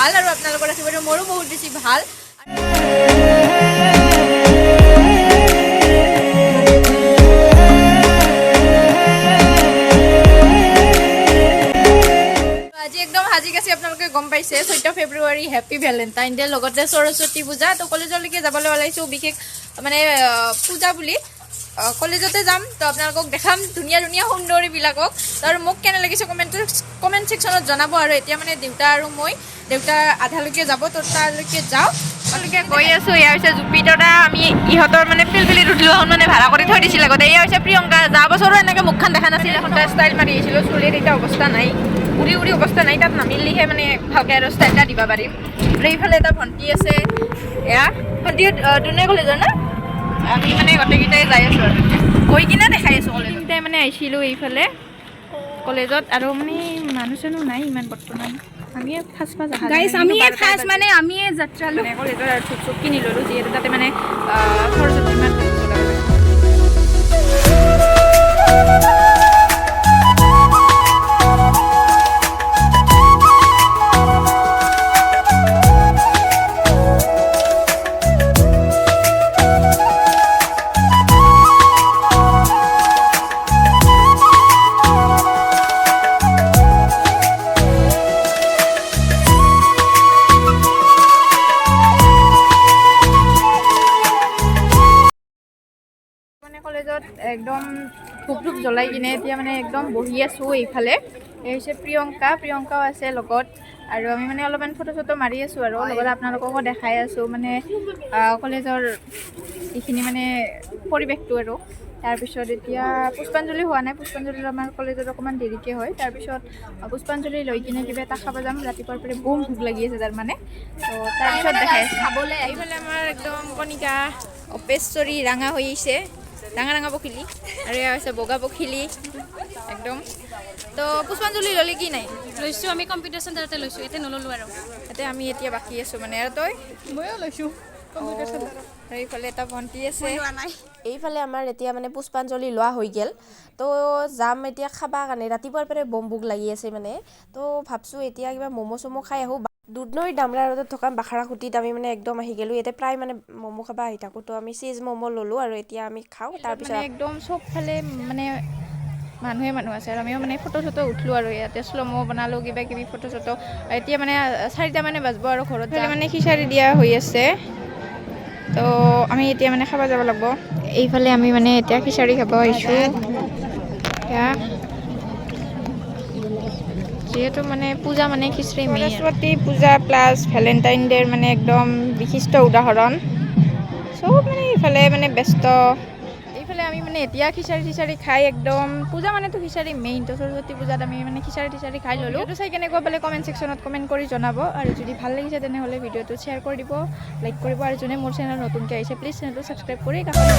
ভাল আৰু আপোনালোকৰ আশীৰ্বাদ মোৰো বহুত বেছি ভাল। আজি একদম সাজি কাছি আপোনালোকে গম পাইছে 14 ফেব্ৰুৱাৰী হেপী ভেলেণ্টাইন ডে লগতে সৰস্বতী পূজা। তো কলেজলৈকে যাবলৈ ওলাইছোঁ, বিশেষ মানে পূজা বুলি কলেজতে যাম। তো আপোনালোকক দেখাম ধুনীয়া ধুনীয়া সুন্দৰীবিলাকক। তো আৰু মোক কেনে লাগিছে কমেণ্ট ছেকশ্যনত জনাব। আৰু এতিয়া মানে দেউতা আৰু দেউতা আধালৈকে যাব, তো তালৈকে যাওঁ। তেওঁলোকে গৈ আছোঁ। এয়া হৈছে জুপিতৰা। আমি ইহঁতৰ মানে পিলপিলিত উঠিলোঁ, মানে ভাড়া কৰি থৈ দিছিল আগতে। এয়া হৈছে প্ৰিয়ংকা। যোৱা বছৰো এনেকৈ মুখখন দেখা নাছিল, এখন ষ্টাইল মাৰি আহিছিলোঁ। চুলিৰ এতিয়া অৱস্থা নাই, উৰি অৱস্থা নাই। তাত নামিলেহে মানে ভালকৈ আৰু ষ্টাইল এটা দিব পাৰিম। আৰু এইফালে এটা ভণ্টি আছে, এয়া ভণ্টি দুনে কলেজৰ না। আমি মানে গোটেইকেইটাই যাই আছোঁ আৰু গৈ কিনে দেখাই আছোঁ। কলেজতে মানে আহিছিলোঁ এইফালে কলেজত, আৰু মানে মানুহ চানুহ নাই ইমান বৰ্তমান। আমিয়ে ফাৰ্ষ্ট মানে আমিয়ে যাত্ৰালোঁ কলেজৰ আৰু ধূপ চুপ কিনি ল'লোঁ, যিহেতু তাতে মানে সৰস্বতী ইমান কলেজত একদম ধূপ জ্বলাই কিনে এতিয়া মানে একদম বহি আছোঁ। এইফালে এই হৈছে প্ৰিয়ংকাও আছে লগত, আৰু আমি মানে অলপমান ফটো চটো মাৰি আছোঁ আৰু লগত আপোনালোককো দেখাই আছোঁ মানে কলেজৰ যিখিনি মানে পৰিৱেশটো। আৰু তাৰপিছত এতিয়া পুষ্পাঞ্জলি হোৱা নাই, পুষ্পাঞ্জলি আমাৰ কলেজত অকণমান দেৰিকৈ হয়। তাৰপিছত পুষ্পাঞ্জলি লৈ কিনে কিবা এটা খাব যাম। ৰাতিপুৱাৰ পৰা বহুত ভোক লাগি আছে তাৰমানে, তো তাৰপিছত দেখাই আছোঁ খাবলৈ। এইফালে আমাৰ একদম কণিকা অপেশ্বৰী ৰাঙা হৈ আহিছে, ডাঙৰ পখিলি, আৰু এয়া হৈছে বগা পখিলি একদম। তো পুষ্পাঞ্জলি ল'লে কি নাই লৈছোঁ, আমি কম্পিউটাৰ চেণ্টাৰতে লৈছোঁ, ইয়াতে নল'লোঁ আৰু ইয়াতে আমি এতিয়া বাকী আছোঁ মানে। আৰু তই? ময়ো লৈছোঁ কম্পিউটাৰ চেণ্টাৰত। আৰু এইফালে এটা ভণ্টি আছে। এইফালে আমাৰ এতিয়া মানে পুষ্পাঞ্জলি লোৱা হৈ গ'ল, তো যাম এতিয়া খাবা কাৰণে। ৰাতিপুৱাৰ পৰাই ভোক লাগি আছে মানে, তো ভাবছোঁ এতিয়া কিবা ম'ম' চ'ম' খাই আহোঁ। দুধনৈ ডামৰা ৰোডত থকা বাখাৰাখুটিত আমি মানে একদম আহি গ'লোঁ। ইয়াতে প্ৰায় মানে ম'ম' খাব আহি থাকোঁ, তো আমি চিজ ম'ম' ল'লোঁ আৰু এতিয়া আমি খাওঁ। তাৰপিছত মানে একদম চবফালে মানে মানুহ আছে, আৰু আমিও মানে ফটো চটো উঠলোঁ আৰু ইয়াতে শ্ল'মো বনালোঁ, কিবা কিবি ফটো চটো। এতিয়া মানে 4টা মানে বাজিব আৰু ঘৰত মানে খিচাৰি দিয়া হৈ আছে। তো আমি এতিয়া মানে খাব যাব লাগিব। এইফালে আমি মানে এতিয়া খিচাৰি খাব আহিছোঁ। এতিয়া যিহেতু মানে পূজা মানে খিচাৰি মেইন। সৰস্বতী পূজা প্লাছ ভেলেণ্টাইন ডে'ৰ মানে একদম বিশিষ্ট উদাহৰণ। চব মানে এইফালে মানে ব্যস্ত। এইফালে আমি মানে এতিয়া খিচাৰি খাই একদম, পূজা মানেতো খিচাৰি মেইন। তো সৰস্বতী পূজাত আমি মানে খিচাৰি খাই ল'লোঁ। ভিডিঅ'টো চাই কেনেকুৱা পালে কমেণ্ট ছেকশ্যনত কমেণ্ট কৰি জনাব। আৰু যদি ভাল লাগিছে তেনেহ'লে ভিডিঅ'টো শ্বেয়াৰ কৰি দিব, লাইক কৰিব। আৰু যোনে মোৰ চেনেল নতুনকৈ আহিছে প্লিজ চেনেলটো ছাবস্ক্ৰাইব কৰি কাষত